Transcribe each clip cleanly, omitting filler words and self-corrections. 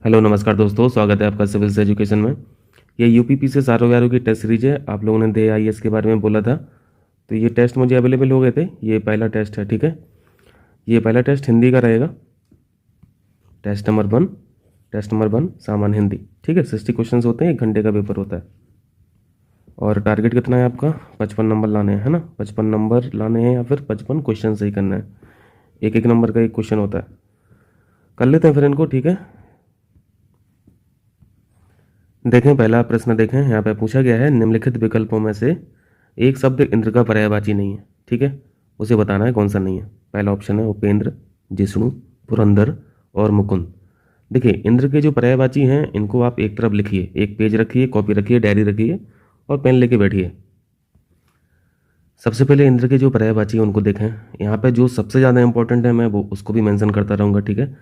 Hello नमस्कार दोस्तों, स्वागत है आपका सिविल्स एजुकेशन में। ये यूपीपी से सारों व्यारों की टेस्ट सीरीज है। आप लोगों ने दे आईएएस के बारे में बोला था, तो ये टेस्ट मुझे अवेलेबल हो गए थे। ये पहला टेस्ट है, ठीक है। ये पहला टेस्ट हिंदी का रहेगा। टेस्ट नंबर 1 सामान्य हिंदी, ठीक है। 60 क्वेश्चंस होते हैं, 1 घंटे का पेपर होता है। और टारगेट कितना है आपका? 55 नंबर लाने हैं, है ना। 55 नंबर लाने हैं या फिर 55 क्वेश्चन सही करना है। एक एक नंबर का एक क्वेश्चन होता है। कर लेते हैं फिर इनको, ठीक है। देखें, पहला प्रश्न देखें। यहाँ पे पूछा गया है, निम्नलिखित विकल्पों में से एक शब्द इंद्र का पर्यायवाची नहीं है, ठीक है। उसे बताना है कौन सा नहीं है। पहला ऑप्शन है उपेंद्र, जिष्णु, पुरंदर और मुकुंद। देखिए, इंद्र के जो पर्यायवाची हैं इनको आप एक तरफ लिखिए, एक पेज रखिए, कॉपी रखिए, डायरी रखिए और पेन लेके बैठिए। सबसे पहले इंद्र के जो पर्यायवाची हैं उनको देखें। यहाँ पे जो सबसे ज़्यादा इंपॉर्टेंट है मैं वो उसको भी मेंशन करता रहूँगा, ठीक है।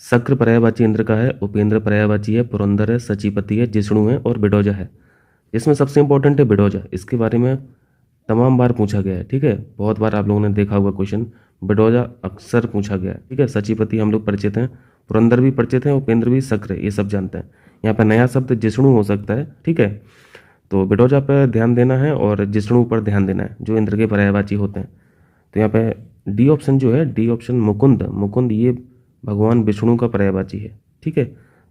शक्र पर्यायवाची इंद्र का है, उपेंद्र पर्यायवाची है, पुरंदर है, सचीपति है, जिष्णु है और बिडोजा है। इसमें सबसे इंपॉर्टेंट है बिडोजा। इसके बारे में तमाम बार पूछा गया है, ठीक है। बहुत बार आप लोगों ने देखा होगा क्वेश्चन, बिडोजा अक्सर पूछा गया है, ठीक है। सचीपति हम लोग परिचित हैं, पुरंदर भी परिचित हैं, उपेंद्र भी, शक्र, ये सब जानते हैं। यहाँ पर नया शब्द जिष्णु हो सकता है, ठीक है। तो बिडोजा पर ध्यान देना है और जिष्णु पर ध्यान देना है, जो इंद्र के पर्यायवाची होते हैं। तो यहाँ पे डी ऑप्शन जो है, डी ऑप्शन मुकुंद, मुकुंद ये भगवान विष्णु का पर्यायवाची है, ठीक है।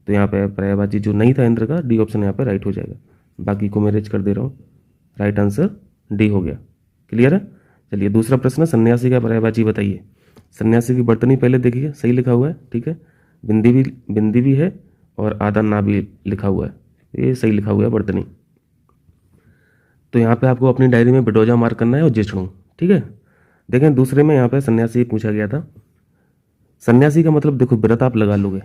तो यहाँ पे पर्यायवाची जो नहीं था इंद्र का, डी ऑप्शन यहाँ पे राइट हो जाएगा। बाकी को मैं रेज कर दे रहा हूँ, राइट आंसर डी हो गया। क्लियर है। चलिए दूसरा प्रश्न, सन्यासी का पर्यायवाची बताइए। सन्यासी की वर्तनी पहले देखिए, सही लिखा हुआ है, ठीक है। बिंदी भी है और आधा ना भी लिखा हुआ है, ये सही लिखा हुआ है वर्तनी। तो यहाँ पे आपको अपनी डायरी में बिडोजा मार्क करना है और जिष्णु, ठीक है। देखें दूसरे में यहाँ पे सन्यासी पूछा गया था। सन्यासी का मतलब देखो, व्रत आप लगा लोगे,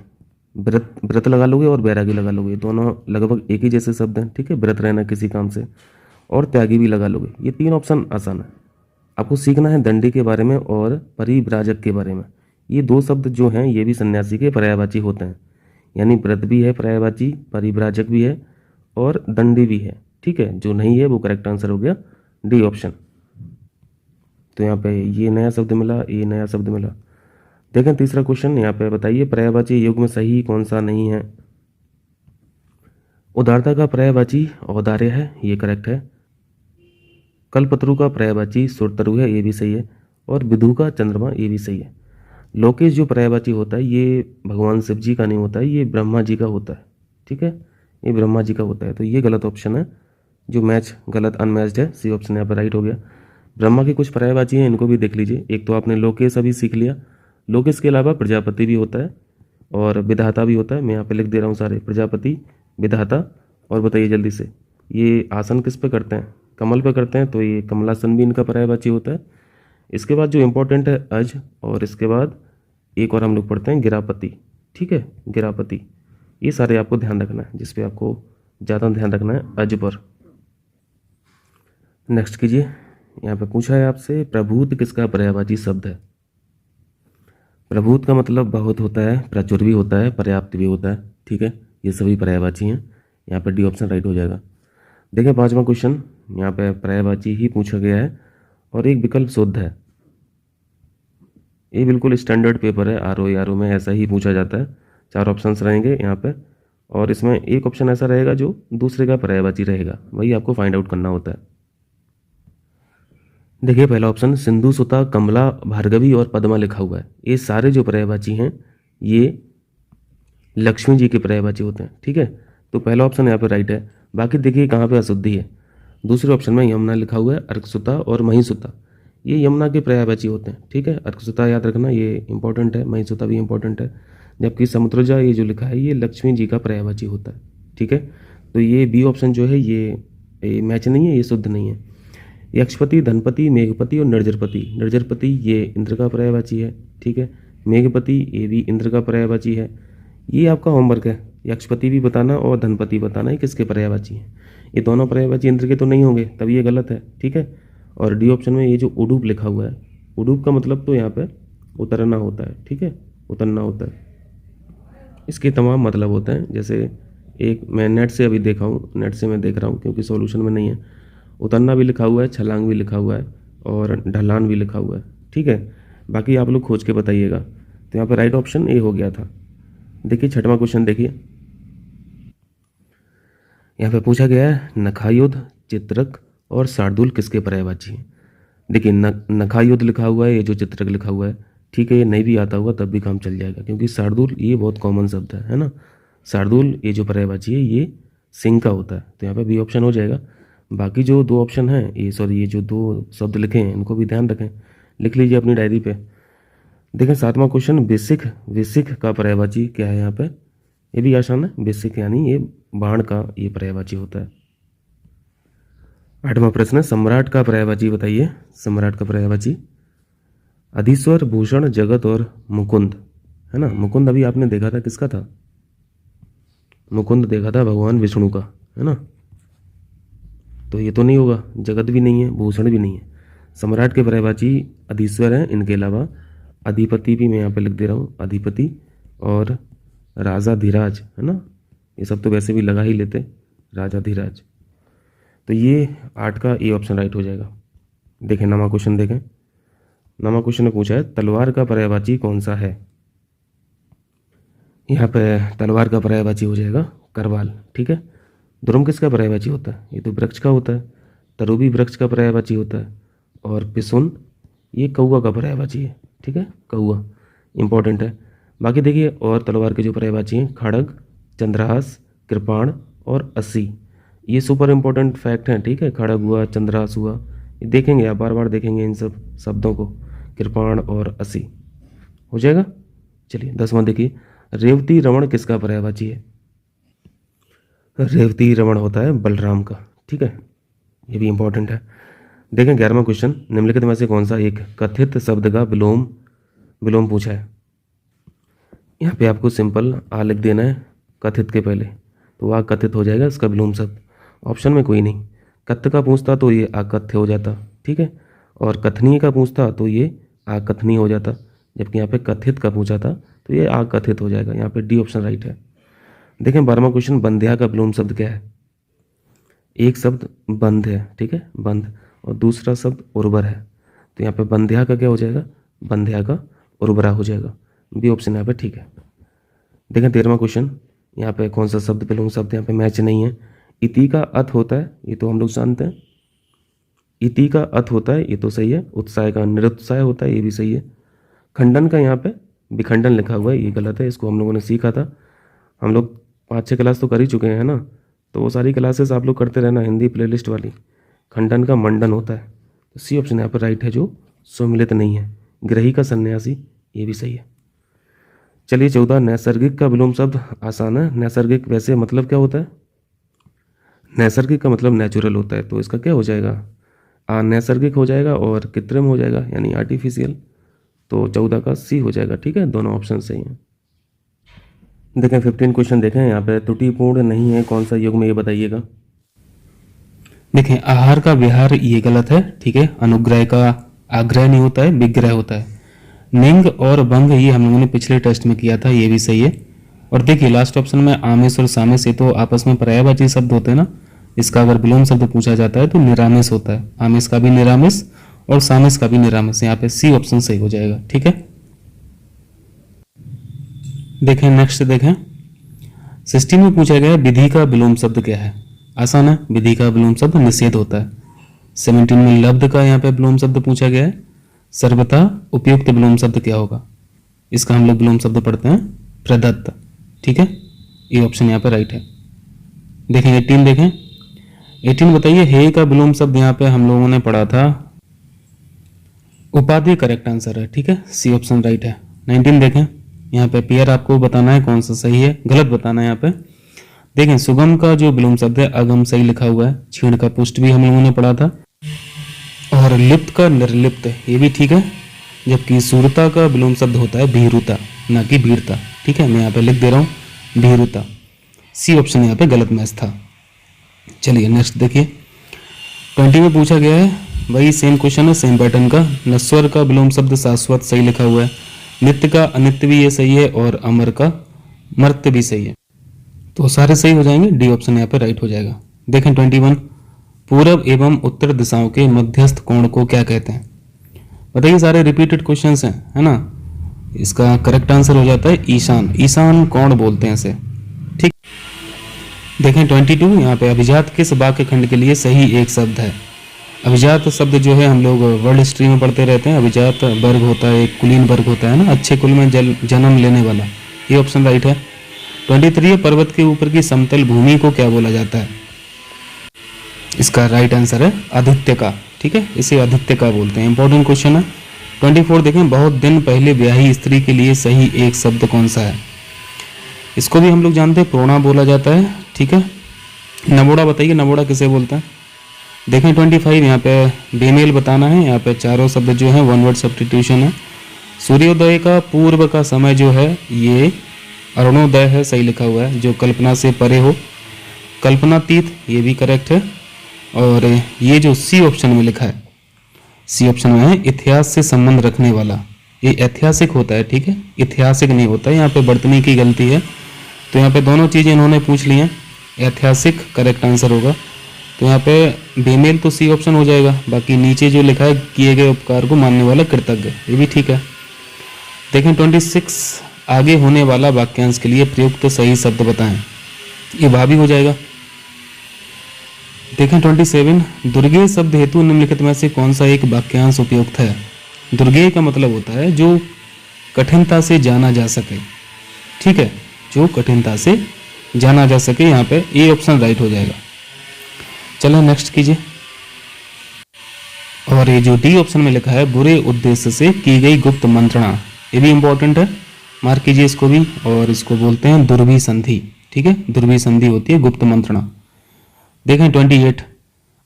व्रत लगा लोगे और बैरागी लगा लोगे, दोनों लगभग एक ही जैसे शब्द हैं, ठीक है। व्रत रहना किसी काम से, और त्यागी भी लगा लोगे। ये 3 ऑप्शन आसान है। आपको सीखना है दंडी के बारे में और परिव्राजक के बारे में। ये 2 शब्द जो हैं ये भी सन्यासी के पर्यायवाची होते हैं। यानी व्रत भी है पर्यायवाची, परिव्राजक भी है और दंडी भी है, ठीक है। जो नहीं है वो करेक्ट आंसर हो गया डी ऑप्शन। तो यहाँ पे ये नया शब्द मिला, ये नया शब्द मिला। देखें तीसरा क्वेश्चन, यहाँ पे बताइए पर्यायवाची युग में सही कौन सा नहीं है। उदारता का पर्यायवाची औदार्य है, ये करेक्ट है। कल्पतरु का पर्यायवाची सुरतरु है, ये भी सही है। और विधु का चंद्रमा, ये भी सही है। लोकेश जो पर्यायवाची होता है ये भगवान शिव जी का नहीं होता है, ये ब्रह्मा जी का होता है, ठीक है। ये ब्रह्मा जी का होता है, तो ये गलत ऑप्शन है। जो मैच गलत अनमैच्ड है, सी ऑप्शन यहाँ पर राइट हो गया। ब्रह्मा की कुछ पर्यायवाची हैं, इनको भी देख लीजिए। एक तो आपने लोकेश अभी सीख लिया, लोकेश के अलावा प्रजापति भी होता है और विधाता भी होता है। मैं यहाँ पे लिख दे रहा हूँ सारे, प्रजापति, विधाता। और बताइए जल्दी से, ये आसन किस पे करते हैं? कमल पे करते हैं, तो ये कमलासन भी इनका पर्यायवाची होता है। इसके बाद जो इम्पोर्टेंट है अज, और इसके बाद एक और हम लोग पढ़ते हैं गिरापति, ठीक है, गिरापति। ये सारे आपको ध्यान रखना है, जिस पे आपको ज़्यादा ध्यान रखना है अज पर। नेक्स्ट कीजिए। यहाँ पे पूछा है आपसे, प्रभूत किसका पर्यायवाची शब्द है? प्रभूत का मतलब बहुत होता है, प्रचुर भी होता है, पर्याप्त भी होता है, ठीक है। ये सभी पर्यायवाची हैं। यहाँ पे डी ऑप्शन राइट हो जाएगा। देखिए 5वां क्वेश्चन, यहाँ पे पर्यायवाची ही पूछा गया है और एक विकल्प शुद्ध है। ये बिल्कुल स्टैंडर्ड पेपर है, आर ओ में ऐसा ही पूछा जाता है। 4 ऑप्शंस रहेंगे यहाँ पे, और इसमें एक ऑप्शन ऐसा रहेगा जो दूसरे का पर्यायवाची रहेगा, वही आपको फाइंड आउट करना होता है। देखिए पहला ऑप्शन, सिंधु सुता, कमला, भार्गवी और पद्मा लिखा हुआ है। ये सारे जो पर्यायवाची हैं ये लक्ष्मी जी के पर्यायवाची होते हैं, ठीक है। तो पहला ऑप्शन यहाँ पे राइट है। बाकी देखिए कहाँ पे अशुद्धि है। दूसरे ऑप्शन में यमुना लिखा हुआ है, अर्कसुता और महिसुता, ये यमुना के पर्यायवाची होते हैं, ठीक है। अर्कसुता याद रखना, ये इंपॉर्टेंट है, महिसुता भी इंपॉर्टेंट है। जबकि समुद्रजा ये जो लिखा है ये लक्ष्मी जी का पर्यायवाची होता है, ठीक है। तो ये बी ऑप्शन जो है ये मैच नहीं है, ये शुद्ध नहीं है। यक्षपति, धनपति, मेघपति और निर्जरपति, निर्जरपति ये इंद्र का पर्यायवाची है, ठीक है। मेघपति ये भी इंद्र का पर्यायवाची है। ये आपका होमवर्क है, यक्षपति भी बताना और धनपति बताना, ये किसके पर्यायवाची हैं। ये दोनों पर्यायवाची इंद्र के तो नहीं होंगे, तभी ये गलत है, ठीक है। और डी ऑप्शन में ये जो उडूप लिखा हुआ है, उडूप का मतलब तो यहाँ पे उतरना होता है, ठीक है, उतरना होता है। इसके तमाम मतलब होते हैं, जैसे एक मैं नेट से अभी देखा हूँ, नेट से मैं देख रहा हूँ क्योंकि सॉल्यूशन में नहीं है। उतरना भी लिखा हुआ है, छलांग भी लिखा हुआ है और ढलान भी लिखा हुआ है, ठीक है। बाकी आप लोग खोज के बताइएगा। तो यहाँ पे राइट ऑप्शन ए हो गया था। देखिए 6वां क्वेश्चन देखिए, यहाँ पे पूछा गया है नखायुध, चित्रक और शार्दूल किसके पर्यायवाची हैं। देखिए नखायुध लिखा हुआ है, ये जो चित्रक लिखा हुआ है, ठीक है, ये नहीं भी आता हुआ तब भी काम चल जाएगा, क्योंकि शार्दूल ये बहुत कॉमन शब्द है ना। शार्दूल ये जो पर्यायवाची है ये सिंह का होता है, तो यहाँ पे बी ऑप्शन हो जाएगा। बाकी जो 2 ऑप्शन हैं, ये जो 2 शब्द लिखे हैं इनको भी ध्यान रखें, लिख लीजिए अपनी डायरी पे। देखें 7वां क्वेश्चन, बेसिक बेसिक का पर्यायवाची क्या है यहाँ पे, ये भी आसान है। बेसिक यानी ये बाण का ये पर्यायवाची होता है। 8वां प्रश्न, सम्राट का पर्यायवाची बताइए। सम्राट का पर्यायवाची अधीश्वर, भूषण, जगत और मुकुंद, है ना। मुकुंद अभी आपने देखा था किसका था, मुकुंद देखा था भगवान विष्णु का, है ना। तो ये तो नहीं होगा, जगत भी नहीं है, भूषण भी नहीं है। सम्राट के पर्यायवाची अधीश्वर हैं, इनके अलावा अधिपति भी मैं यहाँ पे लिख दे रहा हूँ, अधिपति और राजाधिराज, है ना। ये सब तो वैसे भी लगा ही लेते, राजाधिराज। तो ये 8 का ए ऑप्शन राइट हो जाएगा। देखें 9वां क्वेश्चन देखें। 9वां क्वेश्चन में पूछा है तलवार का पर्यायवाची कौन सा है। यहाँ पे तलवार का पर्यायवाची हो जाएगा करवाल, ठीक है। ध्रुव किसका पर्यायवाची होता है, ये तो वृक्ष का होता है। तरु भी वृक्ष का पर्यायवाची होता है। और पिसुन ये कौआ का पर्यायवाची है, ठीक है, कौआ इंपॉर्टेंट है। बाकी देखिए और तलवार के जो पर्यायवाची हैं खड़ग, चंद्रहास, कृपाण और अस्सी, ये सुपर इंपॉर्टेंट फैक्ट हैं, ठीक है। खड़ग हुआ, चंद्रहास हुआ, ये देखेंगे आप, बार बार देखेंगे इन सब शब्दों को, कृपाण और अस्सी हो जाएगा। चलिए 10वां देखिए, रेवती रमण किसका पर्यायवाची है। रेवती रमण होता है बलराम का, ठीक है, ये भी इंपॉर्टेंट है। देखें 11वां क्वेश्चन, निम्नलिखित में से कौन सा एक कथित शब्द का विलोम विलोम पूछा है। यहाँ पे आपको सिंपल आ लिख देना है कथित के पहले, तो आ कथित हो जाएगा इसका विलोम शब्द। ऑप्शन में कोई नहीं, कथ्य का पूछता तो ये अकथ्य हो जाता, ठीक है, और कथनीय का पूछता तो ये अकथनीय हो जाता, जबकि यहाँ पे कथित का पूछा था तो ये अकथित हो जाएगा। यहाँ पे डी ऑप्शन राइट है। देखें 12वां क्वेश्चन, बंध्या का विलोम शब्द क्या है। एक शब्द बंध है, ठीक है, बंध, और दूसरा शब्द उर्वर है, तो यहाँ पे बंध्या का क्या हो जाएगा, बंध्या का उर्वरा हो जाएगा। बी ऑप्शन यहाँ पे ठीक है। देखें 13वां क्वेश्चन, यहाँ पे कौन सा शब्द विलोम शब्द यहाँ पे मैच नहीं है। इति का अर्थ होता है, ये तो हम लोग जानते हैं, इति का अर्थ होता है, ये तो सही है। उत्साह का निरुत्साह होता है, ये भी सही है। खंडन का यहाँ पे विखंडन लिखा हुआ है, ये गलत है, इसको हम लोगों ने सीखा था, हम लोग 5-6 क्लास तो कर ही चुके हैं ना, तो वो सारी क्लासेस आप लोग करते रहना, हिंदी प्लेलिस्ट वाली। खंडन का मंडन होता है, तो सी ऑप्शन यहाँ पर राइट है, जो सुमिलित नहीं है। ग्रही का सन्यासी, ये भी सही है। चलिए 14, नैसर्गिक का विलोम शब्द आसान है। नैसर्गिक वैसे मतलब क्या होता है, नैसर्गिक का मतलब नेचुरल होता है, तो इसका क्या हो जाएगा, नैसर्गिक हो जाएगा और कृत्रिम हो जाएगा, यानी आर्टिफिशियल, तो 14 का सी हो जाएगा, ठीक है, दोनों ऑप्शन सही हैं। देखें 15 क्वेश्चन देखें, यहाँ पे त्रुटिपूर्ण नहीं है, कौन सा युग में ये बताइएगा। देखें आहार का विहार ये गलत है, ठीक है। अनुग्रह का आग्रह नहीं होता है, विग्रह होता है। निंग और भंग ये हम लोगों ने पिछले टेस्ट में किया था, ये भी सही है। और देखिए लास्ट ऑप्शन में आमिष और सामिष, ये तो आपस में पर्यायवाची शब्द होते हैं ना, इसका अगर विलोम शब्द पूछा जाता है तो निरामिष होता है। आमिष का भी निरामिष और सामिष का भी निरामिष, यहाँ पे सी ऑप्शन सही हो जाएगा, ठीक है। देखें नेक्स्ट देखें, 16 में पूछा गया विधि का विलोम शब्द क्या है। आसान है, विधि का विलोम शब्द निषेध होता है। 17 में लब्ध का यहाँ पे विलोम शब्द पूछा गया है। सर्वथा उपयुक्त विलोम शब्द क्या होगा, इसका हम लोग विलोम शब्द पढ़ते हैं प्रदत्त, ठीक है, ये ऑप्शन यहाँ पे राइट है। देखें 18 देखें, 18 बताइए हे का विलोम शब्द यहाँ पे हम लोगों ने पढ़ा था उपाधि, करेक्ट आंसर है, ठीक है, सी ऑप्शन राइट है। 19 देखें, यहाँ पे पेयर आपको बताना है कौन सा सही है, गलत बताना है यहाँ पे। देखें सुगम का जो विलोम शब्द है अगम सही लिखा हुआ है। छीण का पुष्ट भी हम लोगों ने पढ़ा था, और लिप्त का निर्लिप्त ये भी ठीक है, जबकि सूरता का विलोम शब्द होता है भीरुता, ना कि भीड़ता, ठीक है, मैं यहाँ पे लिख दे रहा हूँ भीरुता। सी ऑप्शन यहाँ पे गलत मैच था। चलिए नेक्स्ट देखिए, 20 में पूछा गया है, वही सेम क्वेश्चन है, सेम पैटर्न का। नश्वर का विलोम शब्द शाश्वत सही लिखा हुआ है। नित्य का अनित्य भी ये सही है, और अमर का मर्त्य भी सही है, तो सारे सही हो जाएंगे। डी ऑप्शन यहाँ पे राइट हो जाएगा। देखें 21, पूर्व एवं उत्तर दिशाओं के मध्यस्थ कोण को क्या कहते हैं। बताइए, सारे रिपीटेड क्वेश्चंस हैं, है ना। इसका करेक्ट आंसर हो जाता है ईशान। ईशान कौन बोलते हैं इसे, ठीक। देखें 22, यहाँ पे अभिजात किस वाक्य खंड के लिए सही एक शब्द है। अभिजात शब्द जो है हम लोग वर्ल्ड हिस्ट्री में पढ़ते रहते हैं। अभिजात वर्ग होता है, एक कुलीन वर्ग होता है ना, अच्छे कुल में जन्म लेने वाला। ये ऑप्शन राइट है। 23, पर्वत के ऊपर की समतल भूमि को क्या बोला जाता है। इसका राइट आंसर है आदित्य का, ठीक है, इसे आदित्य का बोलते हैं। इंपॉर्टेंट क्वेश्चन है। 24 देखें, बहुत दिन पहले ब्याही स्त्री के लिए सही एक शब्द कौन सा है। इसको भी हम लोग जानते हैं, प्रोणा बोला जाता है, ठीक है। नबोड़ा बताइए, नबोड़ा किसे बोलते हैं। देखें 25, यहाँ पे बेमेल बताना है। यहाँ पे चारों शब्द जो है वन वर्ड सब्स्टिट्यूशन है। सूर्योदय का पूर्व का समय जो है ये अरुणोदय है, सही लिखा हुआ है, जो कल्पना से परे हो। कल्पनातीत, ये भी करेक्ट है। और ये जो सी ऑप्शन में लिखा है, सी ऑप्शन में है इतिहास से संबंध रखने वाला, ये ऐतिहासिक होता है, ठीक है, ऐतिहासिक नहीं होता है। यहाँ पे बर्तनी की गलती है, तो यहाँ पे दोनों चीज़ें इन्होंने पूछ ली हैं। ऐतिहासिक करेक्ट आंसर होगा, तो यहाँ पे बेमेल तो सी ऑप्शन हो जाएगा। बाकी नीचे जो लिखा है किए गए उपकार को मानने वाला कृतज्ञ, ये भी ठीक है। देखें 26, आगे होने वाला वाक्यांश के लिए प्रयुक्त सही शब्द बताएं। ये भाभी हो जाएगा। देखें 27, दुर्गेय शब्द हेतु निम्नलिखित में से कौन सा एक वाक्यांश उपयुक्त है। दुर्गेय का मतलब होता है जो कठिनता से जाना जा सके, ठीक है, जो कठिनता से जाना जा सके। यहाँ पे ए ऑप्शन राइट हो जाएगा। चलो नेक्स्ट कीजिए। और ये जो डी ऑप्शन में लिखा है बुरे उद्देश्य से की गई गुप्त मंत्रणा, ये भी इंपॉर्टेंट है, मार्क कीजिए इसको भी। और इसको बोलते हैं दुर्वी संधि, ठीक है, दुर्वी संधि होती है गुप्त मंत्रणा। देखें 28,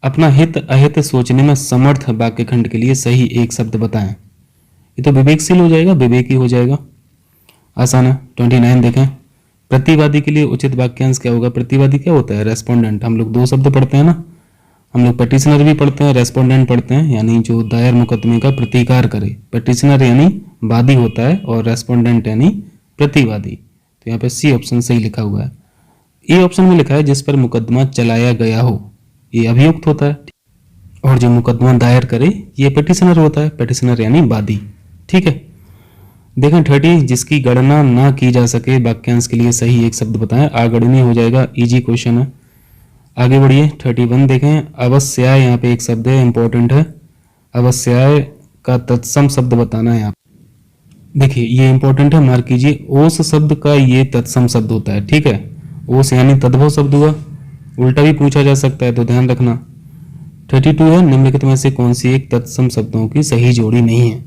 अपना हित अहित सोचने में समर्थ वाक्य खंड के लिए सही एक शब्द बताएं। ये तो विवेकशील हो जाएगा, विवेकी हो जाएगा, आसान है। 29 देखें, प्रतिवादी के लिए उचित वाक्यांश क्या होगा। प्रतिवादी क्या होता है, रेस्पोंडेंट। हम लोग दो शब्द पढ़ते हैं ना, हम लोग पिटिशनर भी पढ़ते हैं, रेस्पोंडेंट पढ़ते हैं, यानी जो दायर मुकदमे का प्रतिकार करे। पिटिशनर यानी वादी होता है और रेस्पोंडेंट यानी प्रतिवादी। तो यहाँ पे सी ऑप्शन सही लिखा हुआ है। ए ऑप्शन में लिखा है जिस पर मुकदमा चलाया गया हो, ये अभियुक्त होता है। और जो मुकदमा दायर करे ये पिटिशनर होता है, पिटिशनर यानी वादी, ठीक है। देखें 30, जिसकी गणना ना की जा सके वाक्यांश के लिए सही एक शब्द बताएं। आगणनी हो जाएगा, इजी क्वेश्चन है। आगे बढ़िए 31 देखें, अवश्याय यहाँ पे एक शब्द है, इंपॉर्टेंट है। अवश्याय का तत्सम शब्द बताना है यहाँ। देखिए ये इंपॉर्टेंट है, मार्क कीजिए। ओस शब्द का ये तत्सम शब्द होता है, ठीक है। ओस यानी तद्भव शब्द हुआ, उल्टा भी पूछा जा सकता है, तो ध्यान रखना। 32 है, निम्नलिखित में से कौन सी एक तत्सम शब्दों की सही जोड़ी नहीं है।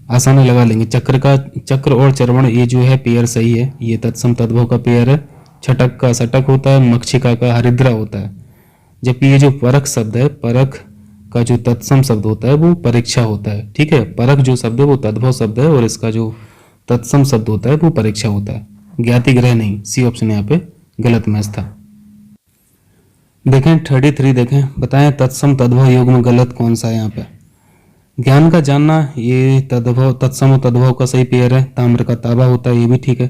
आसानी लगा लेंगे। चक्र और चरवण ये जो है पेयर सही है, ये तत्सम तद्भव का पेयर है। छटक का सटक होता है, मक्षिका का हरिद्रा होता है। जबकि ये जो परख शब्द है, परख का जो तत्सम शब्द होता है वो परीक्षा होता है, ठीक है। परख जो शब्द है वो तद्भव शब्द है और इसका जो तत्सम शब्द होता है वो परीक्षा होता है, ज्ञाति ग्रह नहीं। सी ऑप्शन यहाँ पे गलत मैच था। देखें 33 देखें, बताएं तत्सम तद्भव योग में गलत कौन सा है यहाँ पे। ज्ञान का जानना ये तद्भव तत्सम और तद्भव का सही पेयर है। ताम्र का ताबा होता है, ये भी ठीक है।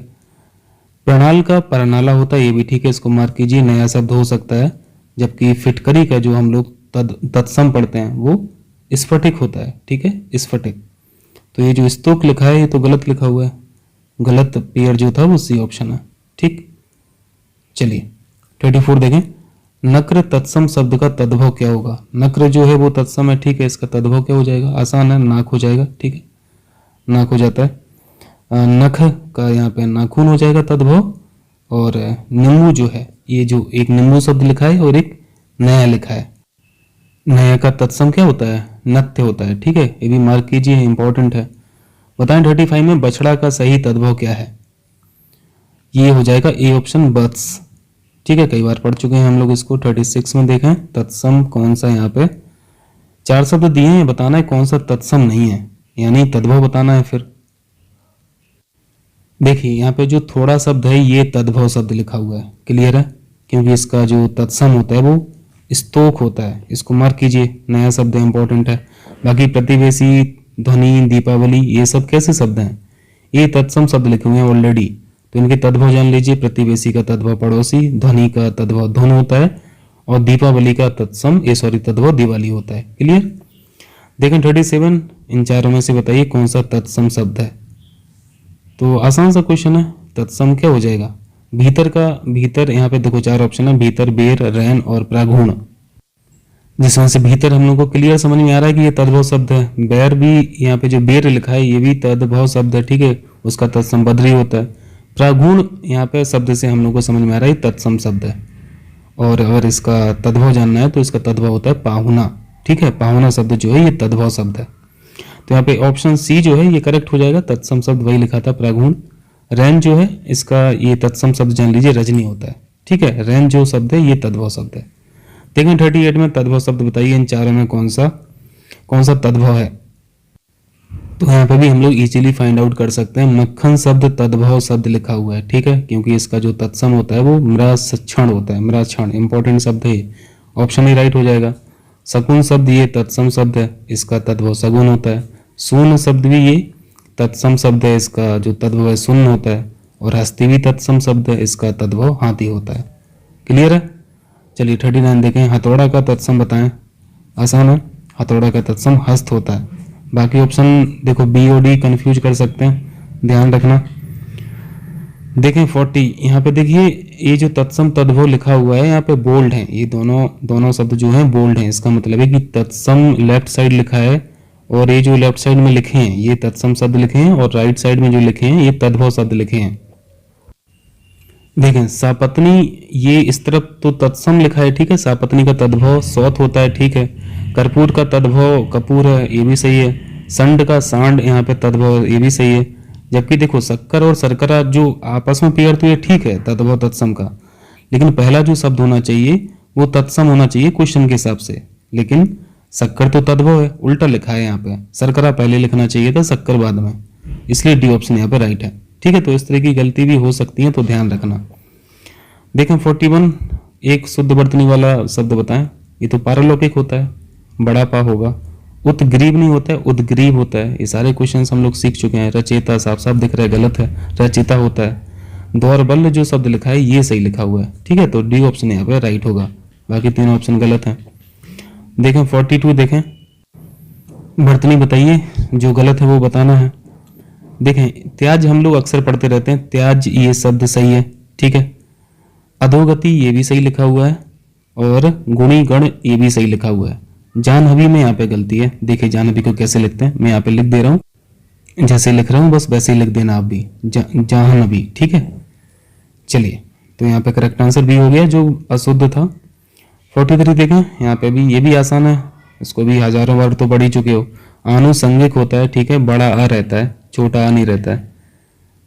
प्रणाल का परनाला होता है, ये भी ठीक है, इसको मार्क कीजिए, नया शब्द हो सकता है। जबकि फिटकरी का जो हम लोग तत्सम पढ़ते हैं वो स्फटिक होता है, ठीक है, स्फटिक। तो ये जो स्तूक लिखा है ये तो गलत लिखा हुआ है, गलत पेयर जो था वो सी ऑप्शन है, ठीक। चलिए 34 देखें, नक्र तत्सम शब्द का तद्भव क्या होगा। नक्र जो है वो तत्सम है, ठीक है, इसका तद्भव क्या हो जाएगा, आसान है, नाक हो जाएगा, ठीक है, नाक हो जाता है। नख का यहाँ पे नाखून हो जाएगा तद्भव। और नींबू जो है, ये जो एक नींबू शब्द लिखा है और एक नया लिखा है, नया का तत्सम क्या होता है, नत्य होता है, ठीक है, ये भी मार्क कीजिए, इंपॉर्टेंट है। बताएं 35 में बछड़ा का सही तद्भव क्या है। ये हो जाएगा ए ऑप्शन बत्स, ठीक है, कई बार पढ़ चुके हैं हम लोग इसको। 36 में देखें तत्सम कौन सा, यहाँ पे 4 शब्द दिए हैं, बताना है कौन सा तत्सम नहीं है, यानी तद्भव बताना है। फिर देखिए यहाँ पे जो थोड़ा शब्द है ये तद्भव शब्द लिखा हुआ है, क्लियर है, क्योंकि इसका जो तत्सम होता है वो स्तोक होता है, इसको मार्क कीजिए, नया शब्द है, इंपॉर्टेंट है। बाकी प्रतिवेशी, ध्वनि, दीपावली ये सब कैसे शब्द हैं, ये तत्सम शब्द लिखे हुए हैं ऑलरेडी, तो इनके तद्भव जान लीजिए। प्रतिवेशी का तद्भव पड़ोसी, ध्वनि का तद्भव धुन होता है और दीपावली का तत्सम तद्भव दिवाली होता है, क्लियर। देखें 37, इन चारों में से बताइए कौन सा तत्सम शब्द है। तो आसान सा क्वेश्चन है, तत्सम क्या हो जाएगा, भीतर का, भीतर यहाँ पे देखो 4 ऑप्शन है, भीतर, बेर, रैन और प्रागुण, जिसमें से भीतर हम लोग को क्लियर समझ में आ रहा है कि ये तद्भव शब्द है। बैर भी, यहाँ पे जो बेर लिखा है ये भी तद्भव शब्द है, ठीक है, उसका तत्सम बद्री होता है। प्रागुण यहाँ पे शब्द से हम लोग को समझ में आ रहा है ये तत्सम शब्द है। और अगर इसका तद्भव जानना है तो इसका तद्भव होता है पाहुना, ठीक है, पाहुना शब्द जो है ये तद्भव शब्द है। तो यहाँ पे ऑप्शन सी जो है ये करेक्ट हो जाएगा, तत्सम शब्द वही लिखा था प्रागुण। रैन जो है इसका ये तत्सम शब्द जान लीजिए रजनी होता है, ठीक है, रैन जो शब्द है ये तद्भव शब्द है। देखें 38 में तद्भव शब्द बताइए इन चारों में कौन सा तद्भव है। तो यहाँ पे भी हम लोग इजीली फाइंड आउट कर सकते हैं, मक्खन शब्द तद्भव शब्द लिखा हुआ है, ठीक है, क्योंकि इसका जो तत्सम होता है वो म्राक्षण होता है, म्राक्षण इंपॉर्टेंट शब्द है, ऑप्शन ही राइट हो जाएगा। शकुन शब्द ये तत्सम शब्द है, इसका तद्भव सगुन होता है। शून्य शब्द भी ये तत्सम शब्द है, इसका जो तद्भव है शून्य होता है। और हस्ती भी तत्सम शब्द है, इसका तद्भव हाथी होता है। क्लियर है। चलिए 39 देखें, हथौड़ा का तत्सम बताएं। आसान है, हथौड़ा का तत्सम हस्त होता है। बाकी ऑप्शन देखो बी और डी कंफ्यूज कर सकते हैं, ध्यान रखना। देखें 40, यहाँ पे देखिए ये जो तत्सम तद्भव लिखा हुआ है यहाँ पे बोल्ड है, ये दोनों शब्द जो हैं बोल्ड हैं। इसका मतलब है कि तत्सम लेफ्ट साइड लिखा है और ये जो लेफ्ट साइड में लिखे हैं ये तत्सम शब्द लिखे हैं और राइट साइड में जो लिखे हैं ये तद्भव शब्द लिखे हैं। देखें सापत्नी, ये इस तरफ तो तत्सम लिखा है, ठीक है, सापत्नी का तद्भव सौत होता है, ठीक है। कर्पूर का तद्भव कपूर है, ये भी सही है। संड का सांड यहाँ पे तद्भव, ये भी सही है। जबकि देखो शक्कर और शर्करा जो आपस में पेयर तो ये ठीक है तद्भव तत्सम का, लेकिन पहला जो शब्द होना चाहिए वो तत्सम होना चाहिए क्वेश्चन के हिसाब से। लेकिन शक्कर तो तद्भव है, उल्टा लिखा है यहाँ पे, शर्करा पहले लिखना चाहिए था, शक्कर बाद में, इसलिए डी ऑप्शन यहाँ पे राइट है, ठीक है। तो इस तरह की गलती भी हो सकती है, तो ध्यान रखना। देखें 41, एक शुद्ध वर्तनी वाला शब्द बताएं। ये तो पारलौकिक होता है, बड़ा पा होगा। उत्ग्रीव नहीं होता है, उद्ग्रीव होता है। ये सारे क्वेश्चन हम लोग सीख चुके हैं। रचेता साफ साफ दिख रहा है, गलत है, रचिता होता है। दौर्बल्य जो शब्द लिखा है ये सही लिखा हुआ है, ठीक है, तो डी ऑप्शन यहाँ पे राइट होगा, बाकी तीनों ऑप्शन गलत हैं। देखें 42, देखें वर्तनी बताइए, जो गलत है वो बताना है। देखें त्याज हम लोग अक्सर पढ़ते रहते हैं, त्याज ये शब्द सही है, ठीक है। अधोगति ये भी सही लिखा हुआ है और गुणी गण ये भी सही लिखा हुआ है। जानहवी में यहाँ पे गलती है। देखिए जानहवी को कैसे लिखते हैं, मैं यहाँ पे लिख दे रहा हूँ, जैसे लिख रहा हूँ बस वैसे ही लिख देना आप भी, जाह्नवी, ठीक है। चलिए तो यहाँ पे करेक्ट आंसर भी हो गया जो अशुद्ध था। 43 देखें, यहाँ पे भी ये भी आसान है, इसको भी हजारों बार तो पढ़ ही चुके हो। आनुषंगिक होता है, ठीक है, बड़ा आ रहता है, छोटा आ नहीं रहता है।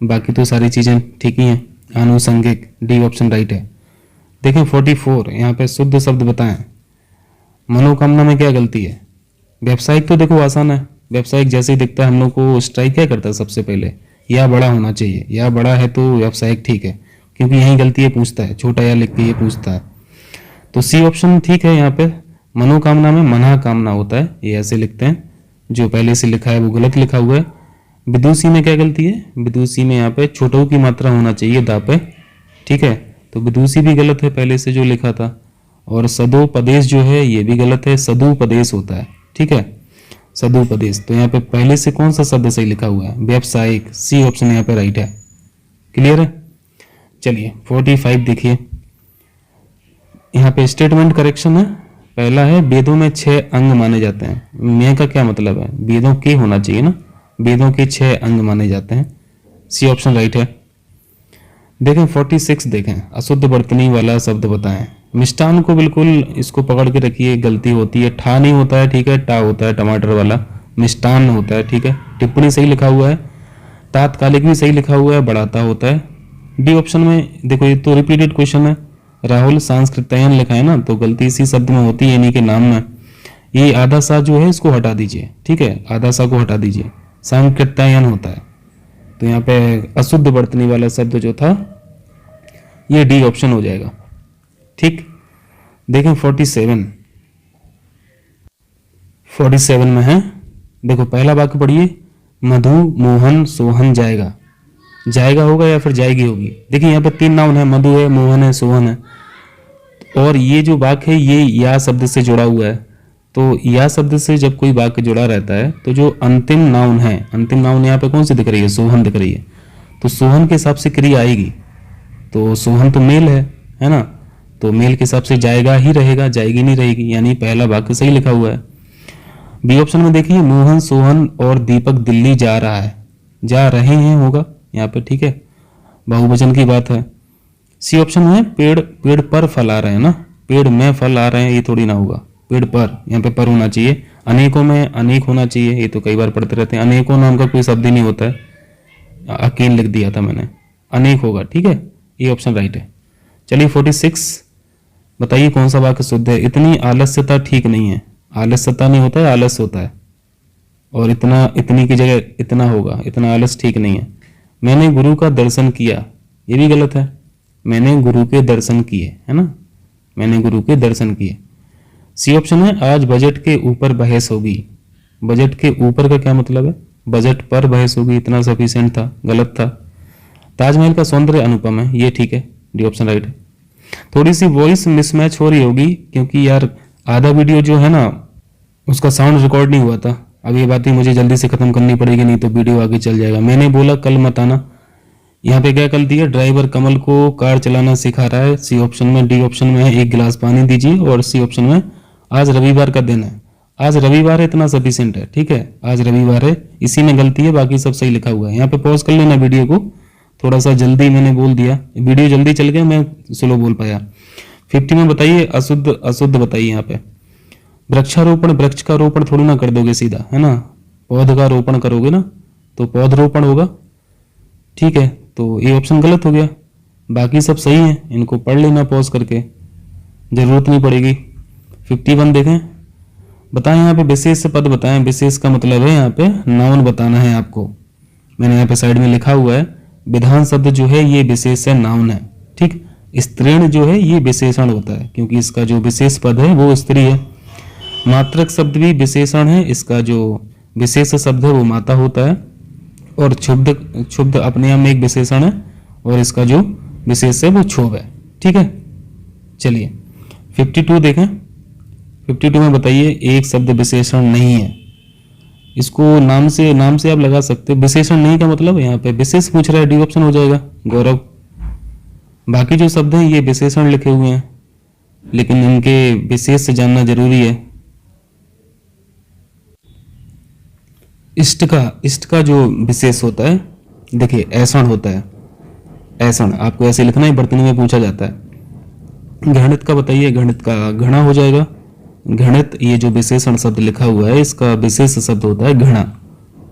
बाकी तो सारी चीजें ठीक ही हैं। आनुषंगिक, डी ऑप्शन राइट है। देखें 44, यहाँ पे शुद्ध शब्द बताएं। मनोकामना में क्या गलती है। व्यावसायिक तो देखो आसान है, व्यावसायिक जैसे ही दिखता है हम लोग को स्ट्राइक क्या करता है सबसे पहले, या बड़ा होना चाहिए, या बड़ा है तो व्यावसायिक ठीक है, क्योंकि यही गलती है पूछता है, छोटा या लिख के ये पूछता है। तो सी ऑप्शन ठीक है। यहाँ पे मनोकामना में मना कामना होता है, ये ऐसे लिखते हैं, जो पहले से लिखा है वो गलत लिखा हुआ है। विदुषी में क्या गलती है, विदुषी में यहाँ पे छोटों की मात्रा होना चाहिए दा पे, ठीक है, तो विदुषी भी गलत है पहले से जो लिखा था। और सदोपदेश जो है ये भी गलत है, सदुपदेश होता है, ठीक है, सदुपदेश। तो यहाँ पे पहले से कौन सा शब्द सही लिखा हुआ है, व्यावसायिक, सी ऑप्शन यहाँ पे राइट है। क्लियर है। चलिए 45 देखिए, यहाँ पे स्टेटमेंट करेक्शन है। पहला है वेदों में 6 अंग माने जाते हैं। मैं का क्या मतलब है, वेदों के होना चाहिए ना, वेदों के 6 अंग माने जाते हैं, सी ऑप्शन राइट है। देखें 46 देखें, अशुद्ध वर्तनी वाला शब्द बताएं। मिष्टान को बिल्कुल इसको पकड़ के रखिए, गलती होती है, ठा नहीं होता है, ठीक है, टा होता है, टमाटर वाला, मिष्टान होता है, ठीक है। टिप्पणी सही लिखा हुआ है, तात्कालिक भी सही लिखा हुआ है, बढ़ाता होता है। डी ऑप्शन में देखो ये तो रिपीटेड क्वेश्चन है, राहुल सांस्कृत्यायन लिखा है ना, तो गलती इसी शब्द में होती है, इन्हीं के नाम में। ये आधा सा जो है इसको हटा दीजिए, ठीक है, आधा सा को हटा दीजिए, सांकृत्यायन होता है। तो यहाँ पे अशुद्ध वर्तनी वाला शब्द जो था ये डी ऑप्शन हो जाएगा, ठीक। देखें 47 में है, देखो पहला वाक्य पढ़िए, मधु मोहन सोहन जाएगा, जाएगा होगा या फिर जाएगी होगी। देखिए यहाँ पे 3 नाउन है, मधु है, मोहन है, सोहन है, और ये जो वाक्य है ये या शब्द से जुड़ा हुआ है, तो या शब्द से जब कोई वाक्य जुड़ा रहता है तो जो अंतिम नाउन है, अंतिम नाउन यहाँ पे कौन सी दिख रही है, सोहन दिख रही है, तो सोहन के हिसाब से क्रिया आएगी। तो सोहन तो मेल है ना, तो मेल के हिसाब से जाएगा ही रहेगा, जाएगी नहीं रहेगी, यानी पहला वाक्य सही लिखा हुआ है। बी ऑप्शन में देखिए मोहन, सोहन और दीपक दिल्ली जा रहा है, जा रहे हैं होगा यहाँ पे, ठीक है, बहुवचन की बात है। सी ऑप्शन में पेड़ पर फल आ रहे हैं ना, पेड़ में फल आ रहे हैं, ये थोड़ी ना होगा, पेड़ पर, यहाँ पे पर होना चाहिए। अनेकों में अनेक होना चाहिए, ये तो कई बार पढ़ते रहते हैं, अनेकों नाम का कोई शब्द ही नहीं होता है, अकेल लिख दिया था मैंने, अनेक होगा, ठीक है, ये ऑप्शन राइट है। चलिए 46 बताइए कौन सा वाक्य शुद्ध है। इतनी आलस्यता ठीक नहीं है, आलस्यता नहीं होता है, आलस्य होता है, और इतना, इतनी की जगह इतना होगा, इतना आलस ठीक नहीं है। मैंने गुरु का दर्शन किया, ये भी गलत है, मैंने गुरु के दर्शन किए, है ना, मैंने गुरु के दर्शन किए। सी ऑप्शन है आज बजट के ऊपर बहस होगी, बजट के ऊपर का क्या मतलब है, बजट पर बहस होगी, इतना सफिशिएंट था, गलत था। ताजमहल का सौंदर्य अनुपम है, ये ठीक है, डी ऑप्शन राइट है। थोड़ी सी वॉइस मिसमैच हो रही होगी क्योंकि यार आधा वीडियो जो है ना उसका साउंड रिकॉर्ड नहीं हुआ था। अब ये बातें मुझे जल्दी से खत्म करनी पड़ेगी, नहीं तो वीडियो आगे चल जाएगा। मैंने बोला कल मत आना, यहाँ पे क्या कर दिया, ड्राइवर कमल को कार चलाना सिखा रहा है, सी ऑप्शन में। डी ऑप्शन में है एक गिलास पानी दीजिए, और सी ऑप्शन में आज रविवार का दिन है, आज रविवार है, इतना सफिशिएंट है, ठीक है, आज रविवार है, इसी में गलती है, बाकी सब सही लिखा हुआ है। यहाँ पे पॉज कर लेना वीडियो को, थोड़ा सा जल्दी मैंने बोल दिया, वीडियो जल्दी चल गया, मैं स्लो बोल पाया। 50 में बताइए अशुद्ध, अशुद्ध बताइए यहाँ पे। वृक्षारोपण, वृक्ष का रोपण थोड़ी ना कर दोगे सीधा, है ना, पौध का रोपण करोगे ना, तो पौधरोपण होगा, ठीक है, तो ये ऑप्शन गलत हो गया। बाकी सब सही है, इनको पढ़ लेना पॉज करके, जरूरत नहीं पड़ेगी। 51 देखें, बताएं यहाँ पे विशेष पद बताएं, विशेष का मतलब है यहाँ पे नाउन बताना है आपको। मैंने यहाँ पे साइड में लिखा हुआ है विधान शब्द जो है ये विशेष है, नाउन है, ठीक। स्त्रीण जो है ये विशेषण होता है क्योंकि इसका जो विशेष पद है वो स्त्री है। मात्रक शब्द भी विशेषण है, इसका जो विशेष शब्द है वो माता होता है, और क्षुब्ध, क्षुब्ध अपने आप में एक विशेषण है, और इसका जो विशेष है वो क्षोभ है, ठीक है। चलिए 52 देखें, 52 में बताइए एक शब्द विशेषण नहीं है, इसको नाम से आप लगा सकते, विशेषण नहीं का मतलब यहाँ पे विशेष पूछ रहा है, डी ऑप्शन हो जाएगा गौरव। बाकी जो शब्द हैं ये विशेषण लिखे हुए हैं, लेकिन इनके विशेष से जानना जरूरी है। इष्ट का जो विशेष होता है, देखिए ऐसण होता है, ऐसण आपको ऐसे लिखना है, वर्तनी में पूछा जाता है। घृणित का बताइए, घृणित का घृणा हो जाएगा, घृणित ये जो विशेषण शब्द लिखा हुआ है इसका विशेष शब्द होता है घृणा,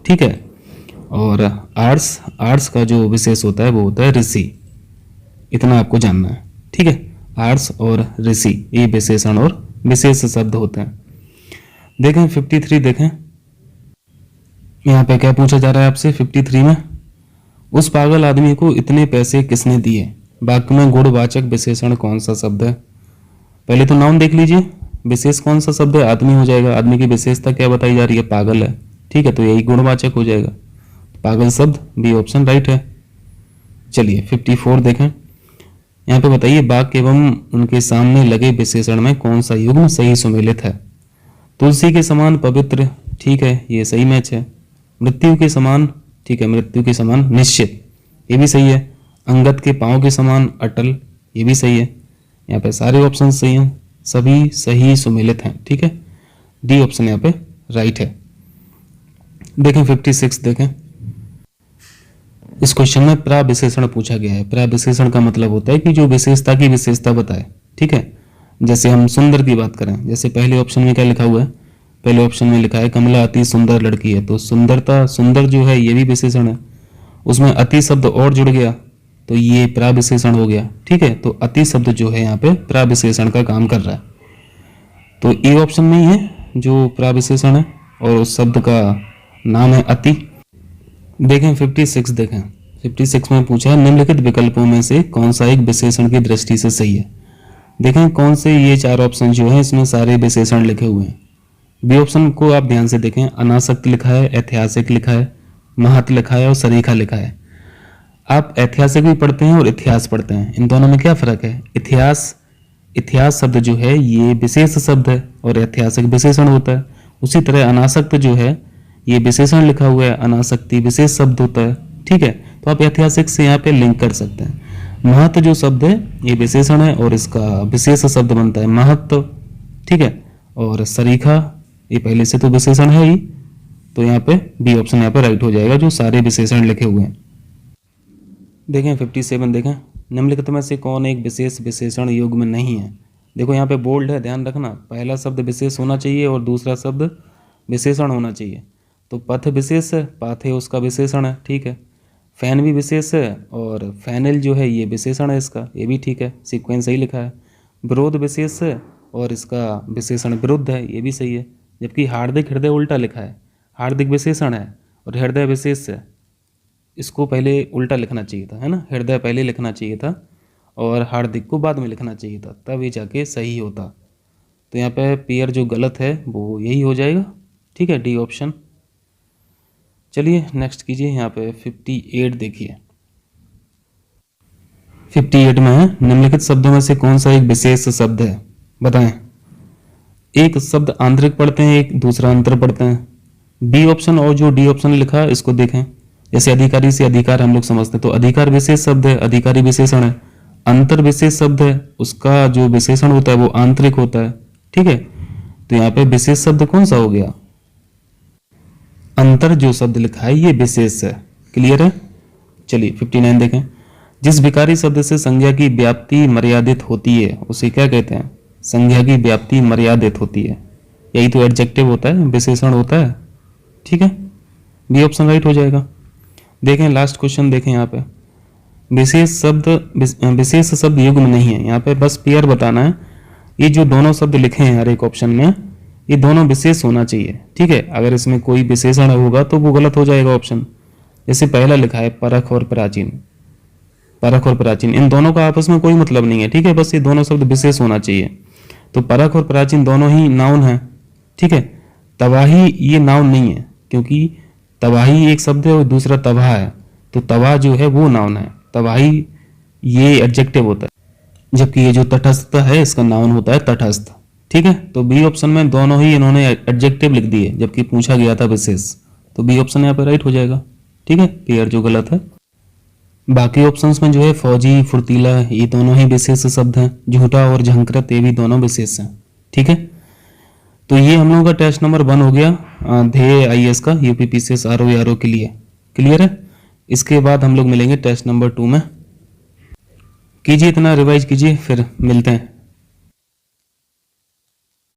ठीक है। और आर्ट्स, आर्ट्स का जो विशेष होता है वो होता है ऋषि, इतना आपको जानना है, ठीक है। आर्ट्स और ऋषि ये विशेषण और विशेष शब्द होते हैं। देखें 53 देखें, यहाँ पे क्या पूछा जा रहा है आपसे 53 में, उस पागल आदमी को इतने पैसे किसने दिए। वाक्य में गुणवाचक विशेषण कौन सा शब्द है। पहले तो नाउन देख लीजिए, विशेष कौन सा शब्द है, आदमी हो जाएगा, आदमी की विशेषता क्या बताई जा रही है, पागल है, ठीक है, तो यही गुणवाचक हो जाएगा, पागल शब्द, बी ऑप्शन राइट है। चलिए 54 देखें, यहाँ पे बताइए वाक्य एवं उनके सामने लगे विशेषण में कौन सा युग्म सही सुमेलित है। तुलसी के समान पवित्र, ठीक है, ये सही मैच है। मृत्यु के समान, ठीक है, मृत्यु के समान निश्चित, ये भी सही है। अंगद के पांव के समान अटल, ये भी सही है। यहाँ पे सारे ऑप्शन सही हैं, सभी सही सुमेलित हैं, ठीक है, डी ऑप्शन यहाँ पे राइट है। देखें 56 देखें, इस क्वेश्चन में प्राविशेषण पूछा गया है। प्राविशेषण का मतलब होता है कि जो विशेषता की विशेषता बताए, ठीक है। जैसे हम सुंदर की बात करें, जैसे पहले ऑप्शन में क्या लिखा हुआ है, पहले ऑप्शन में लिखा है कमला अति सुंदर लड़की है, तो सुंदरता, सुंदर जो है ये भी विशेषण है, उसमें अति शब्द और जुड़ गया तो ये प्राविशेषण हो गया, ठीक है। तो अति शब्द जो है यहाँ पे प्राविशेषण का काम कर रहा है, तो ए ऑप्शन में ही है जो प्राविशेषण है, और उस शब्द का नाम है अति। देखें 56 देखें, 56 में पूछा है निम्नलिखित विकल्पों में से कौन सा एक विशेषण की दृष्टि से सही है। देखें कौन से ये चार ऑप्शन जो है इसमें सारे विशेषण लिखे हुए हैं। बी ऑप्शन को आप ध्यान से देखें, अनासक्त लिखा है, ऐतिहासिक लिखा है, महत लिखा है और सरीखा लिखा है। आप ऐतिहासिक भी पढ़ते हैं और इतिहास पढ़ते हैं, इन दोनों में क्या फर्क है। इतिहास इतिहास शब्द जो है ये विशेष शब्द है और ऐतिहासिक विशेषण होता है। उसी तरह अनासक्त जो है ये विशेषण लिखा हुआ है, अनासक्ति विशेष शब्द होता है। ठीक है, तो आप ऐतिहासिक से यहाँ पे लिंक कर सकते हैं। महत्व जो शब्द है ये विशेषण है और इसका विशेष शब्द बनता है महत्व। ठीक है, और सरीखा ये पहले से तो विशेषण है ही, तो यहाँ पे बी ऑप्शन यहाँ पे राइट हो जाएगा जो सारे विशेषण लिखे हुए हैं। देखें 57 देखें, निम्नलिखित में से कौन एक विशेष विशेषण योग में नहीं है। देखो यहाँ पे बोल्ड है, ध्यान रखना, पहला शब्द विशेष होना चाहिए और दूसरा शब्द विशेषण होना चाहिए। तो पथ विशेष है, पाथ है उसका विशेषण है। ठीक है, फैन भी विशेष है और फैनल जो है ये विशेषण है इसका, ये भी ठीक है, सीक्वेंस सही लिखा है। विरोध विशेष है और इसका विशेषण विरुद्ध है, ये भी सही है। जबकि हार्दिक हृदय उल्टा लिखा है, हार्दिक विशेषण है और हृदय विशेष है, इसको पहले उल्टा लिखना चाहिए था, है ना, हृदय पहले लिखना चाहिए था और हार्दिक को बाद में लिखना चाहिए था, तब ये जाके सही होता। तो यहाँ पे पेयर जो गलत है वो यही हो जाएगा। ठीक है, डी ऑप्शन। चलिए नेक्स्ट कीजिए, यहाँ पे 58 देखिए। 58 में है, निम्नलिखित शब्दों में से कौन सा एक विशेष शब्द है, बताएं। एक शब्द आंतरिक पढ़ते हैं, एक दूसरा अंतर पढ़ते हैं। बी ऑप्शन और जो डी ऑप्शन लिखा है इसको देखें। जैसे अधिकारी से अधिकार हम लोग समझते हैं, तो अधिकार विशेष शब्द है, अधिकारी विशेषण है। अंतर विशेष शब्द है, उसका जो विशेषण होता है वो आंतरिक होता है। ठीक है, तो यहाँ पे विशेष शब्द कौन सा हो गया, अंतर जो शब्द लिखा है ये विशेष है। क्लियर है। चलिए 59 देखें। जिस विकारी शब्द से संज्ञा की व्याप्ति मर्यादित होती है उसे क्या कहते हैं, संज्ञा की व्याप्ति मर्यादित होती है, यही तो एडजेक्टिव होता है, विशेषण होता है। ठीक है, बी ऑप्शन राइट हो जाएगा। देखें लास्ट क्वेश्चन देखें, यहाँ पे विशेष शब्द युग्म नहीं है, यहाँ पे बस पेयर बताना है। ये जो दोनों शब्द लिखे हैं हर एक ऑप्शन में, ये दोनों विशेष होना चाहिए। ठीक है, अगर इसमें कोई विशेषण होगा तो वो गलत हो जाएगा ऑप्शन। जैसे पहला लिखा है परख और प्राचीन, परख और प्राचीन, इन दोनों का आपस में कोई मतलब नहीं है। ठीक है, बस ये दोनों शब्द विशेष होना चाहिए। तो परख और प्राचीन दोनों ही नाउन है। ठीक है, तबाही ये नाउन नहीं है, क्योंकि तबाही एक शब्द है और दूसरा तबाह है, तो तबाह जो है वो नाउन है, तबाही ये एडजेक्टिव होता है। जबकि ये जो तटस्थ है इसका नाउन होता है तटस्थ। ठीक है, तो बी ऑप्शन में दोनों ही इन्होंने एडजेक्टिव लिख दिए, जबकि पूछा गया था विशेष, तो बी ऑप्शन यहाँ पे राइट हो जाएगा। ठीक है, पेयर जो गलत है। बाकी ऑप्शंस में जो है फौजी, फुर्तीला, ये दोनों ही विशेष शब्द हैं। झूठा और झंकृत ये भी दोनों विशेष हैं। ठीक है, तो ये हम लोगों का टेस्ट नंबर 1 हो गया ध्येय आईएएस का, यूपीपीसीएस आरओ के लिए। क्लियर है। इसके बाद हम लोग मिलेंगे टेस्ट नंबर 2 में। कीजिए इतना रिवाइज कीजिए, फिर मिलते हैं